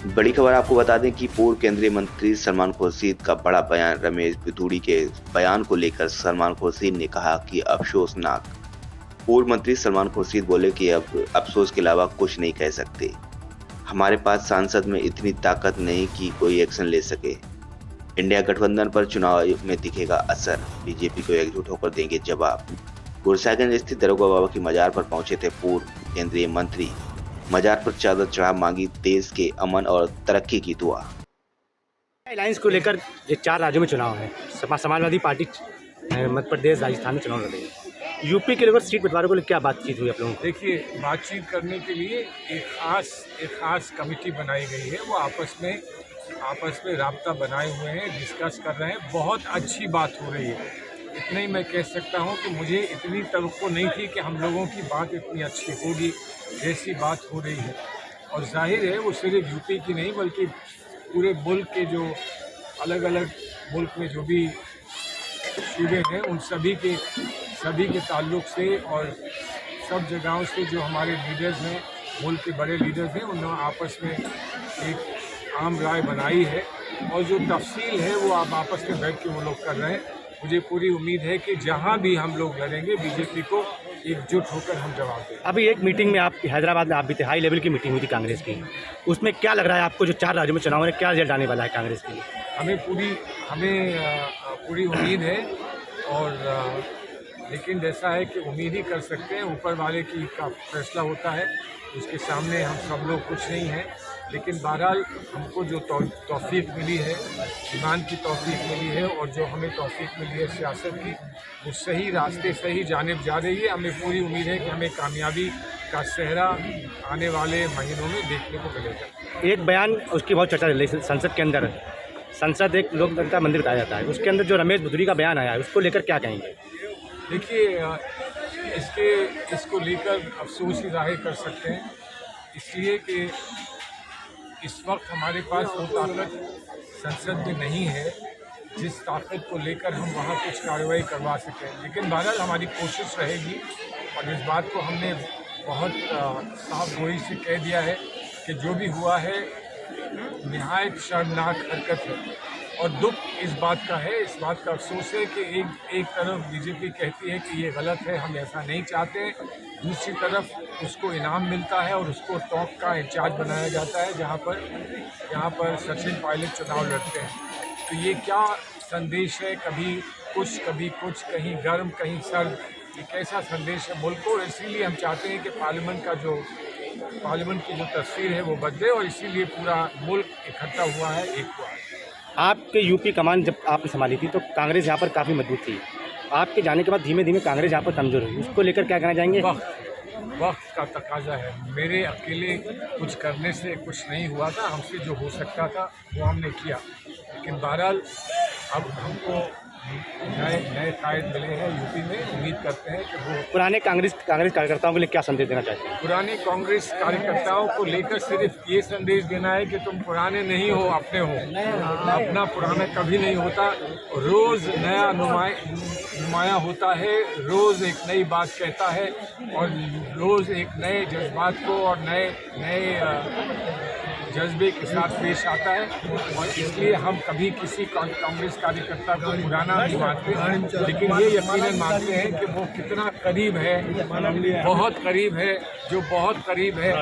बड़ी खबर आपको बता दें कि पूर्व केंद्रीय मंत्री सलमान खुर्शीद का बड़ा बयान। रमेश पिथौड़ी के बयान को लेकर सलमान खुर्शीद ने कहा कि अफसोसनाक। पूर्व मंत्री सलमान खुर्शीद बोले कि अब अफसोस के अलावा कुछ नहीं कह सकते। हमारे पास सांसद में इतनी ताकत नहीं कि कोई एक्शन ले सके। इंडिया गठबंधन पर चुनाव में दिखेगा असर। बीजेपी को एकजुट होकर देंगे जवाब। गुरसागंज स्थित दरोगा बाबा की मजार पर पहुंचे थे पूर्व केंद्रीय मंत्री। मजार पर चादर चढ़ा मांगी देश के अमन और तरक्की की दुआ। अलायंस को लेकर ये 4 राज्यों में चुनाव है। समाजवादी पार्टी मध्य प्रदेश, राजस्थान में चुनाव लड़ रही है। यूपी के लेकर सीट बंटवारे को लेकर क्या बातचीत हुई आप लोगों को? देखिए, बातचीत करने के लिए एक खास कमेटी बनाई गई है। वो आपस में राब्ता बनाए हुए हैं, डिस्कस कर रहे हैं। बहुत अच्छी बात हो रही है। इतना ही मैं कह सकता हूँ कि मुझे इतनी तवक्को नहीं थी कि हम लोगों की बात इतनी अच्छी होगी जैसी बात हो रही है। और जाहिर है वो सिर्फ यूपी की नहीं बल्कि पूरे मुल्क के जो अलग अलग मुल्क में जो भी सूबे हैं उन सभी के ताल्लुक से और सब जगहों से जो हमारे लीडर्स हैं, मुल्क के बड़े लीडर्स हैं, उन्होंने आपस में एक आम राय बनाई है। और जो तफसील है वो आप आपस में बैठ के वो लोग कर रहे हैं। मुझे पूरी उम्मीद है कि जहां भी हम लोग लड़ेंगे बीजेपी को एकजुट होकर हम जवाब देंगे। अभी एक मीटिंग में आप हैदराबाद में आप भी थे, हाई लेवल की मीटिंग हुई थी कांग्रेस की। उसमें क्या लग रहा है आपको, जो 4 राज्यों में चुनाव है, क्या रिजल्ट आने वाला है कांग्रेस के लिए? हमें पूरी उम्मीद है। और लेकिन जैसा है कि उम्मीद ही कर सकते हैं, ऊपर वाले का फैसला होता है, उसके सामने हम सब लोग कुछ नहीं हैं। लेकिन बहरहाल हमको जो तौफीक मिली है, ईमान की तौफीक मिली है और जो हमें तौफीक मिली है सियासत की, वो सही रास्ते सही जानिब जा रही है। हमें पूरी उम्मीद है कि हमें कामयाबी का सेहरा आने वाले महीनों में देखने को मिलेगा। एक बयान उसकी बहुत चर्चा चल रही है संसद के अंदर। संसद एक लोकतंत्र का मंदिर बताया जाता है, उसके अंदर जो रमेश पिथौड़ी का बयान आया है उसको लेकर क्या कहेंगे? देखिए, इसको लेकर अफसोस ही जाहिर कर सकते हैं, इसलिए कि इस वक्त हमारे पास वो ताकत संसद में नहीं है जिस ताकत को लेकर हम वहाँ कुछ कार्रवाई करवा सकें। लेकिन बहरहाल हमारी कोशिश रहेगी और इस बात को हमने बहुत साफ गोई से कह दिया है कि जो भी हुआ है निहायत शर्मनाक हरकत है। और दुख इस बात का है, इस बात का अफसोस है कि एक तरफ बीजेपी कहती है कि ये गलत है, हम ऐसा नहीं चाहते, दूसरी तरफ उसको इनाम मिलता है और उसको टॉप का इंचार्ज बनाया जाता है जहाँ पर सचिन पायलट चुनाव लड़ते हैं। तो ये क्या संदेश है, कभी कुछ, कहीं गर्म कहीं सर्द, ये कैसा संदेश है मुल्क को? इसीलिए हम चाहते हैं कि पार्लियामेंट की जो तस्वीर है वो बदले और इसीलिए पूरा मुल्क इकट्ठा हुआ है, एक हुआ है। आपके यूपी कमान जब आपने संभाली थी तो कांग्रेस यहाँ पर काफ़ी मजबूत थी। आपके जाने के बाद धीमे धीमे कांग्रेस यहाँ पर कमज़ोर हुई, उसको लेकर क्या कहना चाहेंगे? वक्त का तकाजा है। मेरे अकेले कुछ करने से कुछ नहीं हुआ था, हमसे जो हो सकता था वो हमने किया। लेकिन बहरहाल अब हमको नए कायद मिले हैं यूपी में। उम्मीद करते हैं कि वो पुराने कांग्रेस कार्यकर्ताओं के लिए क्या संदेश देना चाहते हैं? पुराने कांग्रेस कार्यकर्ताओं को लेकर सिर्फ ये संदेश देना है कि तुम पुराने नहीं हो, अपने हो। अपना पुराना कभी नहीं होता, रोज़ नया नुमाया होता है, रोज़ एक नई बात कहता है और रोज़ एक नए जज्बात को और नए जज्बे के साथ पेश आता है। और इसलिए हम कभी किसी कांग्रेस कार्यकर्ता को पुराना नहीं मानते, लेकिन ये यकीनन मानते हैं कि वो कितना करीब है, बहुत करीब है। जो बहुत करीब है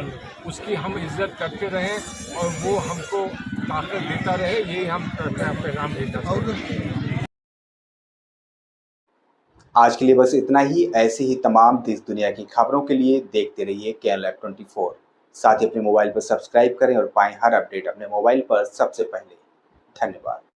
उसकी हम इज्जत करते रहें और वो हमको ताकत देता रहे, यही हम पैगाम देता हैं। आज के लिए बस इतना ही। ऐसी ही तमाम देश दुनिया की खबरों के लिए देखते रहिए KNLive24। साथ ही अपने मोबाइल पर सब्सक्राइब करें और पाएं हर अपडेट अपने मोबाइल पर सबसे पहले। धन्यवाद।